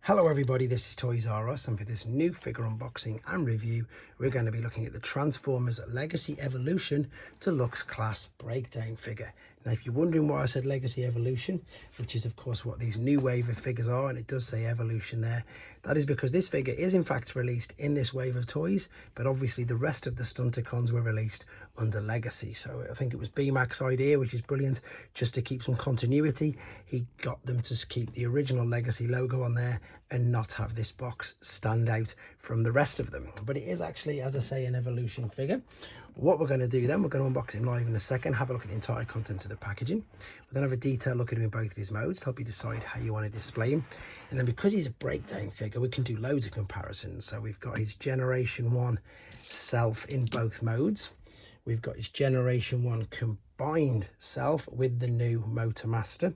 Hello everybody, this is Toys R Us, and for this new figure unboxing and review we're going to be looking at the Transformers Legacy Evolution Deluxe Class Breakdown figure. Now if you're wondering why I said Legacy Evolution, which is of course what these new wave of figures are, and it does say Evolution there, that is because this figure is in fact released in this wave of toys, but obviously the rest of the Stunticons were released under Legacy. So I think it was B-Mac's idea, which is brilliant, just to keep some continuity. He got them to keep the original Legacy logo on there and not have this box stand out from the rest of them. But it is actually, as I say, an Evolution figure. What we're going to do then, we're going to unbox him live in a second, have a look at the entire contents of the packaging. We'll then have a detailed look at him in both of his modes to help you decide how you want to display him. And then because he's a breakdown figure, we can do loads of comparisons. So we've got his Generation 1 self in both modes. We've got his Generation 1 combined self with the new Motor Master.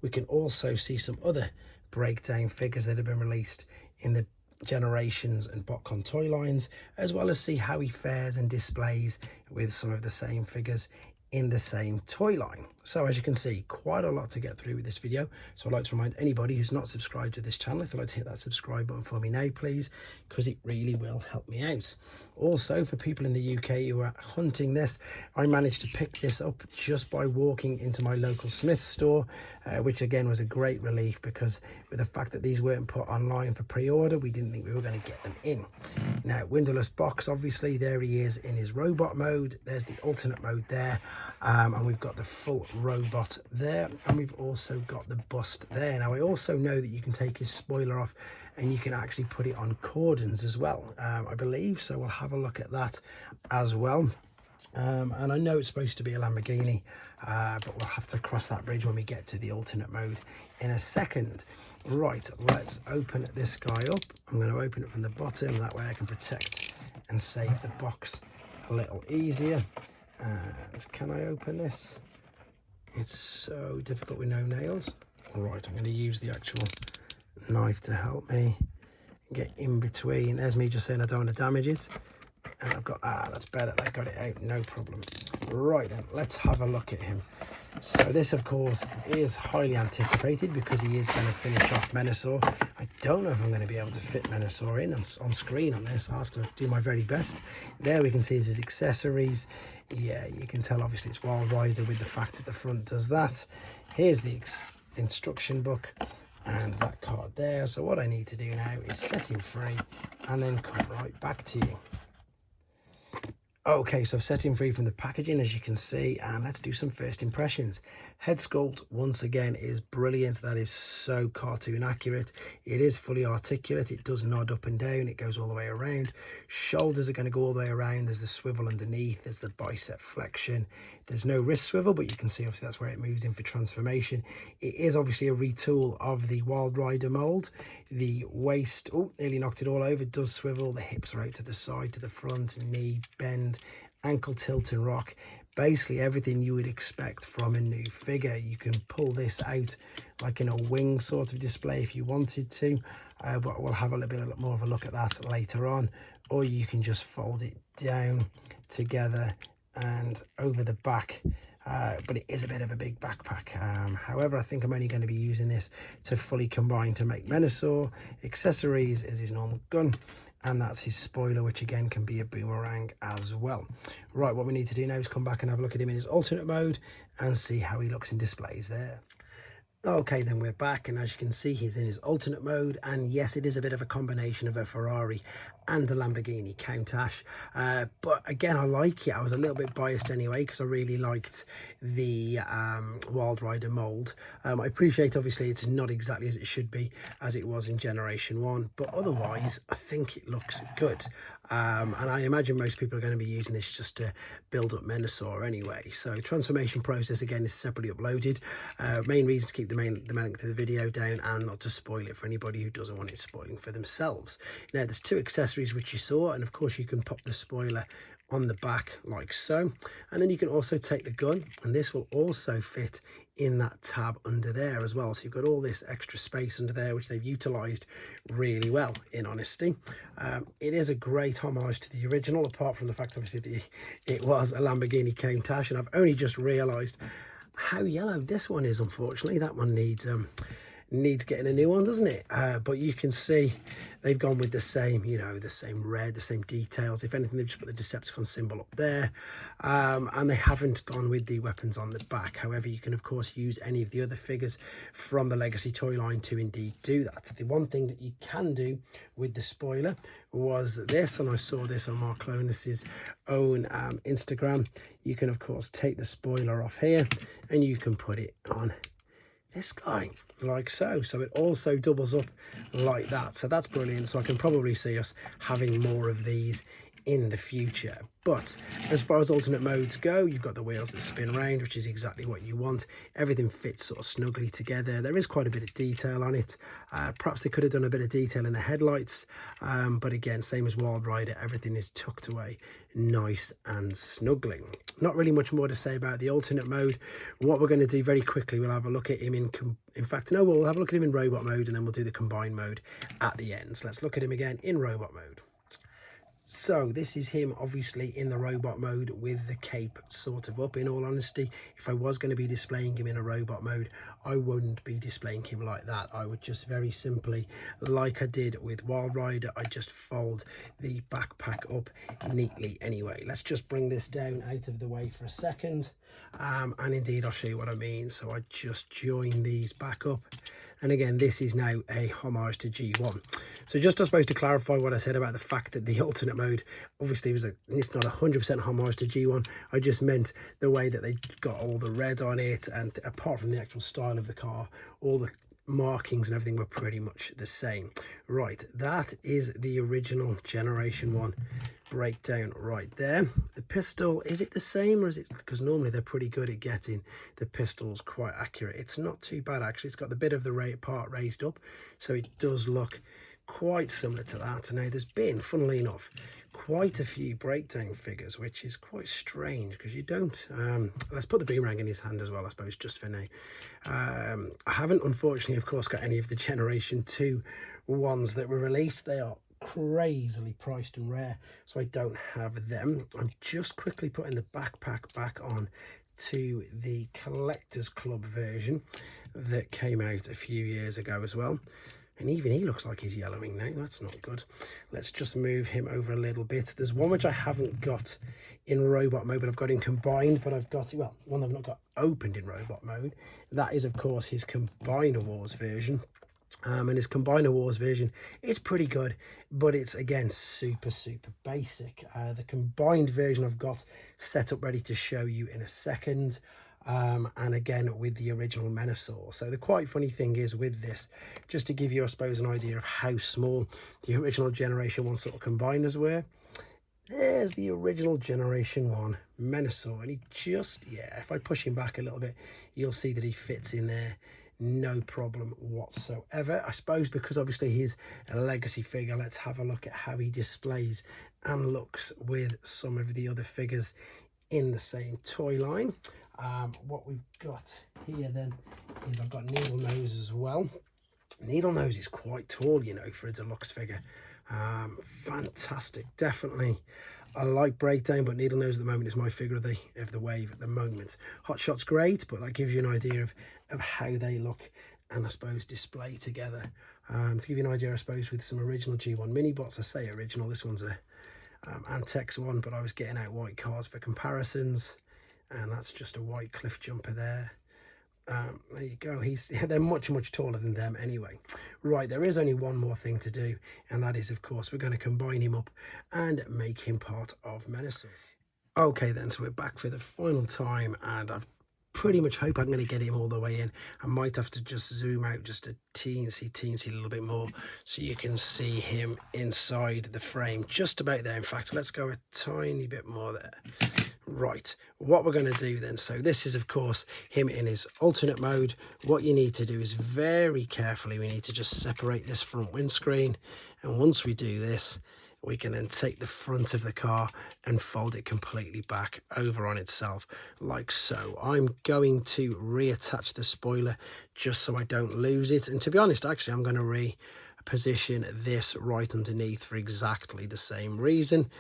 We can also see some other breakdown figures that have been released in the Generations and Botcon toy lines, as well as see how he fares and displays with some of the same figures in the same toy line. So as you can see, quite a lot to get through with this video. So I'd like to remind anybody who's not subscribed to this channel, if they'd like to hit that subscribe button for me now, please, because it really will help me out. Also, for people in the UK who are hunting this, I managed to pick this up just by walking into my local Smith's store, which again was a great relief, because with the fact that these weren't put online for pre-order, we didn't think we were going to get them in. Now, windowless box, obviously, there he is in his robot mode. There's the alternate mode there, and we've got the full robot there, and we've also got the bust there. Now I also know that you can take his spoiler off and you can actually put it on cordons as well, I believe, so we'll have a look at that as well. And I know it's supposed to be a Lamborghini, but we'll have to cross that bridge when we get to the alternate mode in a second. Right, let's open this guy up. I'm going to open it from the bottom, that way I can protect and save the box a little easier. And can I open this? It's so difficult with no nails. Right, I'm going to use the actual knife to help me get in between. There's me just saying I don't want to damage it. And I've got, that's better, that got it out, no problem. Right then, let's have a look at him. So this of course is highly anticipated because he is going to finish off Menasor. I don't know if I'm going to be able to fit Menasor in on screen on this. I'll have to do my very best. There we can see his accessories. Yeah, you can tell obviously it's Wild Rider with the fact that the front does that. Here's the instruction book and that card there. So what I need to do now is set him free and then come right back to you. Okay, so I've set him free from the packaging, as you can see, and let's do some first impressions. Head sculpt, once again, is brilliant. That is so cartoon accurate. It is fully articulate. It does nod up and down. It goes all the way around. Shoulders are going to go all the way around. There's the swivel underneath. There's the bicep flexion. There's no wrist swivel, but you can see, obviously, that's where it moves in for transformation. It is obviously a retool of the Wild Rider mold. The waist, oh, nearly knocked it all over, does swivel. The hips are out to the side, to the front, knee bend, ankle tilt and rock. Basically everything you would expect from a new figure. You can pull this out like in a wing sort of display if you wanted to, but we'll have a little bit more of a look at that later on. Or you can just fold it down together and over the back, but it is a bit of a big backpack. However, I think I'm only going to be using this to fully combine to make Menasor. Accessories is his normal gun, and that's his spoiler, which again can be a boomerang as well. Right, what we need to do now is come back and have a look at him in his alternate mode and see how he looks in displays there. Okay, then we're back, and as you can see, he's in his alternate mode, and yes, it is a bit of a combination of a Ferrari and a Lamborghini Countach, but again, I like it. I was a little bit biased anyway because I really liked the Wild Rider mold. I appreciate, obviously, it's not exactly as it should be as it was in Generation 1, but otherwise, I think it looks good. And I imagine most people are going to be using this just to build up Menasor anyway. So transformation process again is separately uploaded. Main reason to keep the length of the video down and not to spoil it for anybody who doesn't want it spoiling for themselves. Now there's two accessories which you saw, and of course you can pop the spoiler on the back like so, and then you can also take the gun, and this will also fit in that tab under there as well. So you've got all this extra space under there, which they've utilized really well, in honesty. It is a great homage to the original, apart from the fact obviously that it was a Lamborghini Countach, and I've only just realized how yellow this one is. Unfortunately, that one needs needs getting a new one, doesn't it? But you can see they've gone with the same, you know, the same red, the same details. If anything, they've just put the Decepticon symbol up there, and they haven't gone with the weapons on the back. However, you can of course use any of the other figures from the Legacy toy line to indeed do that. The one thing that you can do with the spoiler was this, and I saw this on Mark Clonus's own Instagram. You can of course take the spoiler off here and you can put it on this guy like so. So it also doubles up like that. So that's brilliant. So I can probably see us having more of these in the future. But as far as alternate modes go, you've got the wheels that spin around, which is exactly what you want. Everything fits sort of snugly together. There is quite a bit of detail on it. Perhaps they could have done a bit of detail in the headlights, but again, same as Wild Rider, everything is tucked away nice and snugly. Not really much more to say about the alternate mode. What we're going to do very quickly, we'll have a look at him in fact, no, we'll have a look at him in robot mode, and then we'll do the combined mode at the end. So let's look at him again in robot mode. So this is him obviously in the robot mode with the cape sort of up. In all honesty, if I was going to be displaying him in a robot mode, I wouldn't be displaying him like that. I would just very simply, like I did with Wild Rider, I just fold the backpack up neatly anyway. Let's just bring this down out of the way for a second, and indeed I'll show you what I mean. So I just join these back up. And again, this is now a homage to G1. So just I suppose to clarify what I said about the fact that the alternate mode obviously it's not 100% homage to G1. I just meant the way that they got all the red on it, and apart from the actual style of the car, all the markings and everything were pretty much the same. Right, that is the original Generation 1 breakdown right there. The pistol, is it the same, or is it, because normally they're pretty good at getting the pistols quite accurate. It's not too bad actually. It's got the bit of the part raised up, so it does look quite similar to that. Now there's been, funnily enough, quite a few breakdown figures, which is quite strange because you don't let's put the boomerang in his hand as well, I suppose, just for now. I haven't, unfortunately, of course, got any of the Generation 2 ones that were released. They are crazily priced and rare, so I don't have them. I'm just quickly putting the backpack back on to the Collectors Club version that came out a few years ago as well. And even he looks like he's yellowing now. That's not good. Let's just move him over a little bit. There's one which I haven't got in robot mode, but I've got him combined, but I've got, well, one I've not got opened in robot mode. That is, of course, his Combiner Wars version. And his Combiner Wars version, it's pretty good, but it's, again, super basic. The combined version I've got set up ready to show you in a second. And again with the original menasor. So the quite funny thing is with this, just to give you, I suppose, an idea of how small the original Generation 1 sort of combiners were, there's the original Generation 1 menasor, and he just, yeah, if I push him back a little bit, you'll see that he fits in there no problem whatsoever. I suppose because obviously he's a legacy figure, let's have a look at how he displays and looks with some of the other figures in the same toy line. What we've got here then is I've got Needle Nose as well. Needle Nose is quite tall, you know, for a deluxe figure. Fantastic, definitely. I like Breakdown, but Needle Nose at the moment is my figure of the wave at the moment. Hot Shot's great, but that gives you an idea of how they look and I suppose display together. To give you an idea, I suppose, with some original G1 mini bots, I say original, this one's a Antex one, but I was getting out white cards for comparisons, and that's just a white cliff jumper there. There you go. They're much taller than them anyway. Right, there is only one more thing to do, and that is, of course, we're going to combine him up and make him part of menasor. Okay then, so we're back for the final time, and I pretty much hope I'm going to get him all the way in. I might have to just zoom out just a teensy little bit more so you can see him inside the frame, just about there. In fact, let's go a tiny bit more there. Right, what we're going to do then, so this is, of course, him in his alternate mode. What you need to do is very carefully, we need to just separate this front windscreen, and once we do this, we can then take the front of the car and fold it completely back over on itself like so. I'm going to reattach the spoiler just so I don't lose it, and to be honest, actually, I'm going to reposition this right underneath for exactly the same reason.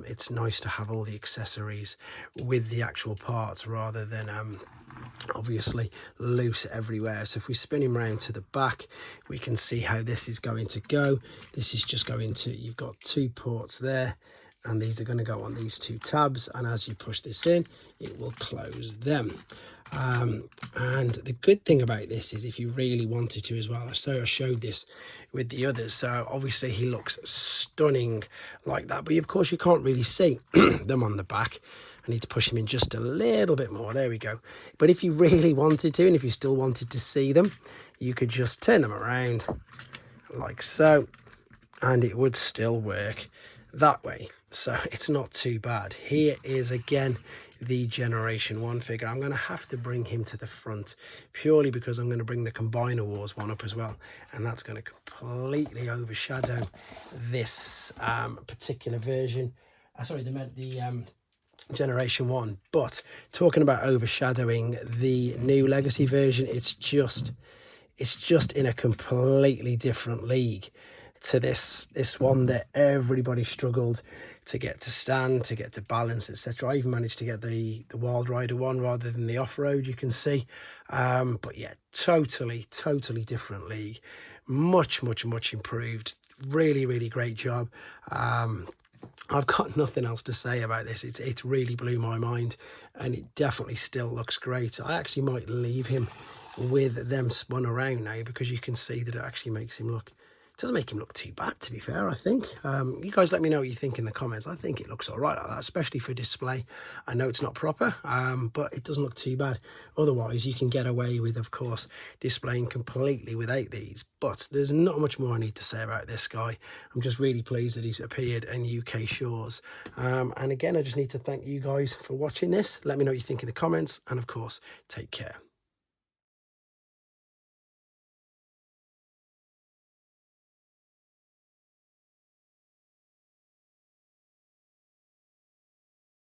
It's nice to have all the accessories with the actual parts rather than obviously loose everywhere. So if we spin him round to the back, we can see how this is going to go. This is just going to, you've got 2 ports there, and these are going to go on these 2 tabs, and as you push this in, it will close them. And the good thing about this is if you really wanted to as well, I showed this with the others, so obviously he looks stunning like that, but of course you can't really see them on the back. I need to push him in just a little bit more. There we go. But if you really wanted to, and if you still wanted to see them, you could just turn them around like so, and it would still work that way. So it's not too bad. Here is again the Generation 1 figure. I'm going to have to bring him to the front purely because I'm going to bring the Combiner Wars one up as well, and that's going to completely overshadow this particular version. Sorry, the Generation 1. But talking about overshadowing the new Legacy version, it's just in a completely different league to this one that everybody struggled to get to stand, to get to balance, etc. I even managed to get the Wild Rider one rather than the off-road, you can see. But yeah, totally different league. Much improved. Really great job. I've got nothing else to say about this. It really blew my mind, and it definitely still looks great. I actually might leave him with them spun around now, because you can see that it actually makes him look, it doesn't make him look too bad, to be fair, I think. You guys let me know what you think in the comments. I think it looks all right like that, especially for display. I know it's not proper, but it doesn't look too bad. Otherwise, you can get away with, of course, displaying completely without these. But there's not much more I need to say about this guy. I'm just really pleased that he's appeared in UK shores. And again, I just need to thank you guys for watching this. Let me know what you think in the comments, and of course, take care.